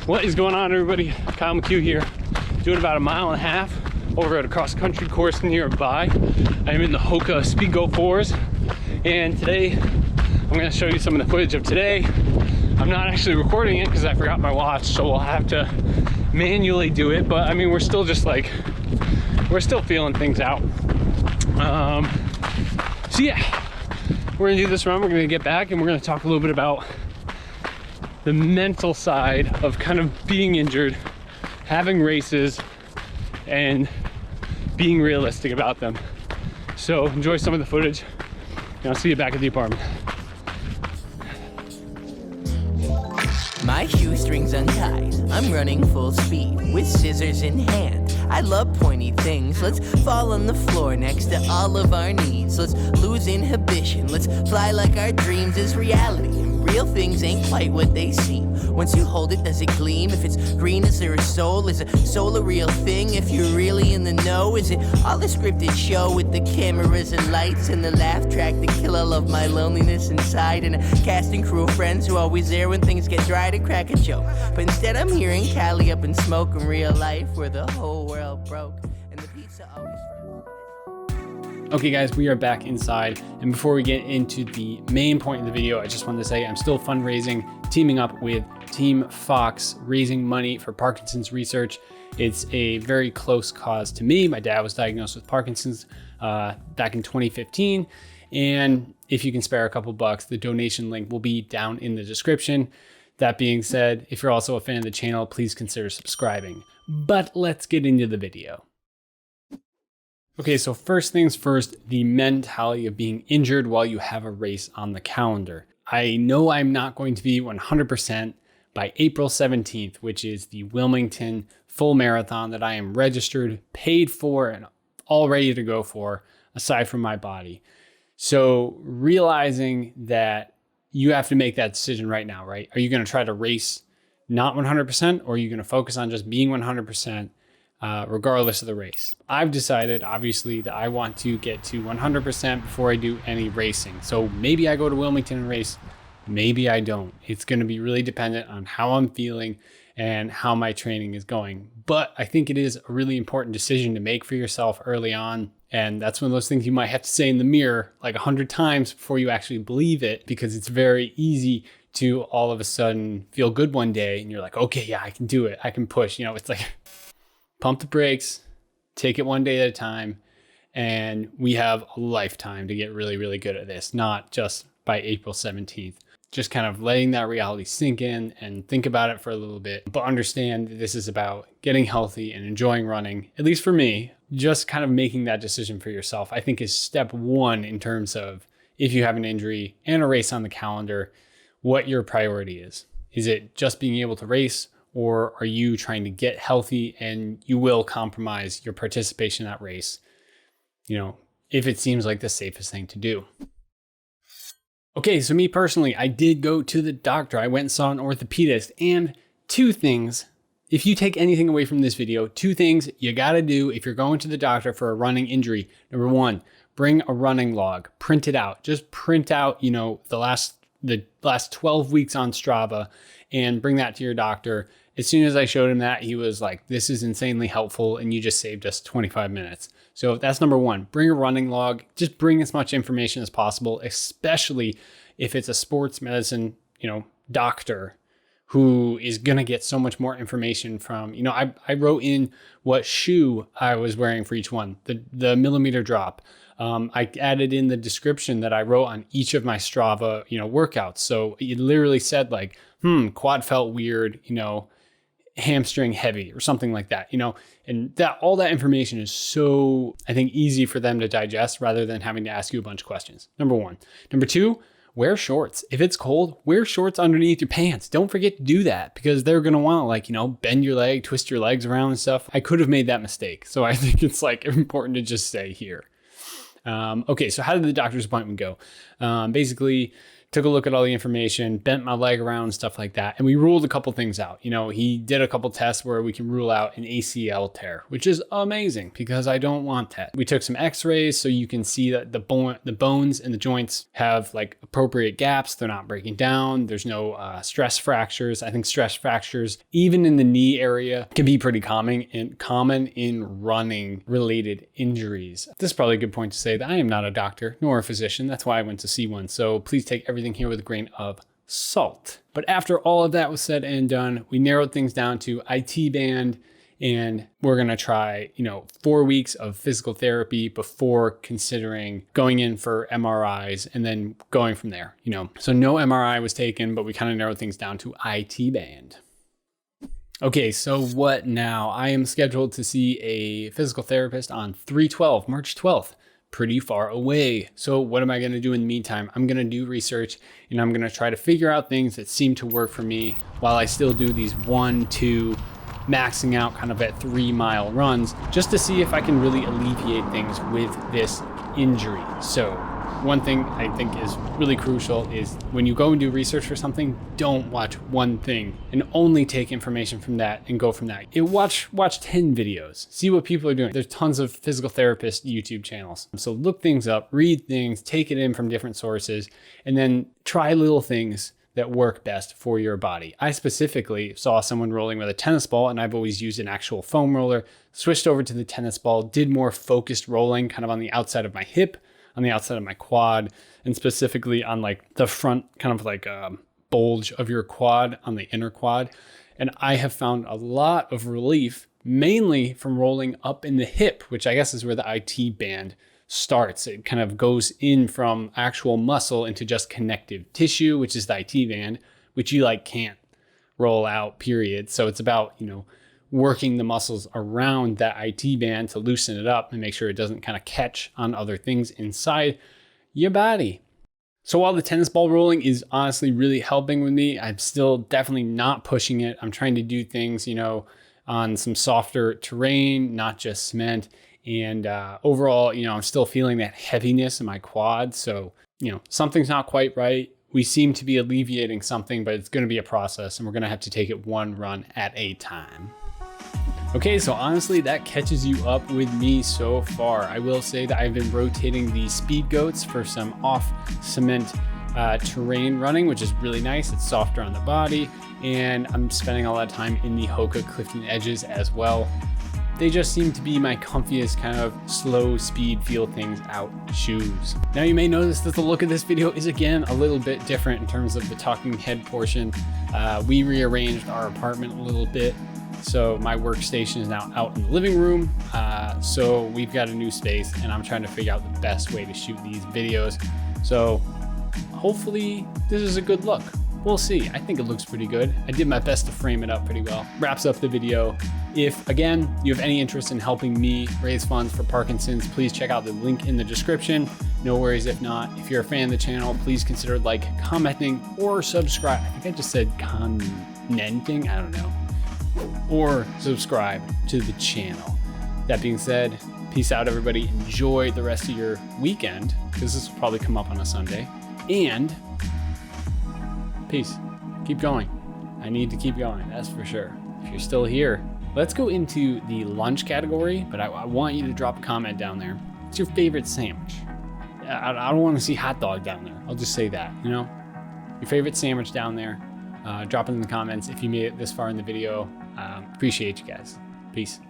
What is going on, everybody? Kyle McCue here, doing about 1.5 miles over at a cross-country course nearby. I am in the Hoka Speedgoat 4s, and today I'm going to show you some of the footage of today. I'm not actually recording it because I forgot my watch, so we'll have to manually do it, but I mean, we're still just like, we're still feeling things out. So yeah, we're gonna do this run, we're gonna get back, and we're gonna talk a little bit about the mental side of kind of being injured, having races, and being realistic about them. So enjoy some of the footage, and I'll see you back at the apartment. My shoestrings untied, I'm running full speed with scissors in hand. I love pointy things. Let's fall on the floor next to all of our needs. Let's lose inhibition. Let's fly like our dreams is reality. And real things ain't quite what they seem. Once you hold it, does it gleam? If it's green, is there a soul? Is a soul a real thing? If you're really in the know, is it all a scripted show with the cameras and lights and the laugh track to kill all of my loneliness inside, and a casting crew of friends who are always there when things get dry to crack a joke? But instead I'm hearing Cali up in smoke in real life, where the whole world broke and the pizza always. Okay guys, we are back inside, and before we get into the main point of the video, I just wanted to say I'm still fundraising, teaming up with Team Fox, raising money for Parkinson's research. It's a very close cause to me. My dad was diagnosed with Parkinson's back in 2015, and if you can spare a couple bucks, the donation link will be down in the description. That being said, if you're also a fan of the channel, please consider subscribing. But let's get into the video. Okay, so first things first, the mentality of being injured while you have a race on the calendar. I know I'm not going to be 100% by April 17th, which is the Wilmington full marathon that I am registered, paid for, and all ready to go for, aside from my body. So realizing that you have to make that decision right now, right? Are you going to try to race not 100%, or are you going to focus on just being 100%? Regardless of the race. I've decided, obviously, that I want to get to 100% before I do any racing. So maybe I go to Wilmington and race, maybe I don't. It's going to be really dependent on how I'm feeling and how my training is going. But I think it is a really important decision to make for yourself early on. And that's one of those things you might have to say in the mirror like 100 times before you actually believe it, because it's very easy to all of a sudden feel good one day and you're like, okay, yeah, I can do it. I can push. You know, it's like, pump the brakes, take it one day at a time, and we have a lifetime to get really, really good at this, not just by April 17th. Just kind of letting that reality sink in and think about it for a little bit, but understand that this is about getting healthy and enjoying running. At least for me, just kind of making that decision for yourself, I think, is step one in terms of, if you have an injury and a race on the calendar, what your priority is. Is it just being able to race? Or are you trying to get healthy and you will compromise your participation in that race, you know, if it seems like the safest thing to do? Okay, so me personally, I did go to the doctor. I went and saw an orthopedist, and two things, if you take anything away from this video, two things you gotta do if you're going to the doctor for a running injury. Number one, bring a running log, print it out. Just print out, you know, the last 12 weeks on Strava and bring that to your doctor. As soon as I showed him that, he was like, this is insanely helpful and you just saved us 25 minutes. So that's number one, bring a running log, just bring as much information as possible, especially if it's a sports medicine, you know, doctor who is going to get so much more information from, you know, I wrote in what shoe I was wearing for each one, the millimeter drop. I added in the description that I wrote on each of my Strava, you know, workouts. So it literally said like, quad felt weird, you know, hamstring heavy or something like that, you know, and that all that information is so, I think, easy for them to digest rather than having to ask you a bunch of questions. Number one. Number two, wear shorts. If it's cold, wear shorts underneath your pants. Don't forget to do that, because they're going to want to, like, you know, bend your leg, twist your legs around and stuff. I could have made that mistake. So I think it's like important to just stay here. Okay, so how did the doctor's appointment go? Basically took a look at all the information, bent my leg around, stuff like that. And we ruled a couple things out. You know, he did a couple tests where we can rule out an ACL tear, which is amazing because I don't want that. We took some x-rays so you can see that the bones and the joints have like appropriate gaps. They're not breaking down. There's no stress fractures. I think stress fractures, even in the knee area, can be pretty common in running related injuries. This is probably a good point to say that I am not a doctor nor a physician. That's why I went to see one. So please take everything here with a grain of salt. But after all of that was said and done, we narrowed things down to IT band, and we're going to try, 4 weeks of physical therapy before considering going in for MRIs and then going from there, So no MRI was taken, but we kind of narrowed things down to IT band. Okay, so what now? I am scheduled to see a physical therapist on March 12th. Pretty far away. So what am I going to do in the meantime? I'm going to do research and I'm going to try to figure out things that seem to work for me while I still do these 1-2 maxing out kind of at 3-mile runs, just to see if I can really alleviate things with this injury. So one thing I think is really crucial is when you go and do research for something, don't watch one thing and only take information from that and go from that. Watch 10 videos, see what people are doing. There's tons of physical therapist YouTube channels. So look things up, read things, take it in from different sources, and then try little things that work best for your body. I specifically saw someone rolling with a tennis ball, and I've always used an actual foam roller, switched over to the tennis ball, did more focused rolling kind of on the outside of my hip, on the outside of my quad, and specifically on like the front kind of like bulge of your quad on the inner quad. And I have found a lot of relief, mainly from rolling up in the hip, which I guess is where the IT band starts. It kind of goes in from actual muscle into just connective tissue, which is the IT band, which you like can't roll out, period. So it's about, working the muscles around that IT band to loosen it up and make sure it doesn't kind of catch on other things inside your body. So while the tennis ball rolling is honestly really helping with me, I'm still definitely not pushing it. I'm trying to do things, on some softer terrain, not just cement. And overall, I'm still feeling that heaviness in my quad. So, something's not quite right. We seem to be alleviating something, but it's going to be a process and we're going to have to take it one run at a time. Okay, so honestly, that catches you up with me so far. I will say that I've been rotating the Speedgoats for some off cement terrain running, which is really nice. It's softer on the body, and I'm spending a lot of time in the Hoka Clifton Edges as well. They just seem to be my comfiest kind of slow speed, feel things out shoes. Now you may notice that the look of this video is again a little bit different in terms of the talking head portion. We rearranged our apartment a little bit. So my workstation is now out in the living room. So we've got a new space and I'm trying to figure out the best way to shoot these videos. So hopefully this is a good look. We'll see. I think it looks pretty good. I did my best to frame it up pretty well. Wraps up the video. If, again, you have any interest in helping me raise funds for Parkinson's, please check out the link in the description. No worries if not. If you're a fan of the channel, please consider commenting, or subscribe. I think I just said commenting. I don't know. Or subscribe to the channel. That being said, peace out, everybody. Enjoy the rest of your weekend, because this will probably come up on a Sunday. And peace. Keep going. I need to keep going, that's for sure. If you're still here, let's go into the lunch category, but I want you to drop a comment down there. What's your favorite sandwich? I don't want to see hot dog down there. I'll just say that, Your favorite sandwich down there. Drop it in the comments if you made it this far in the video. Appreciate you guys. Peace.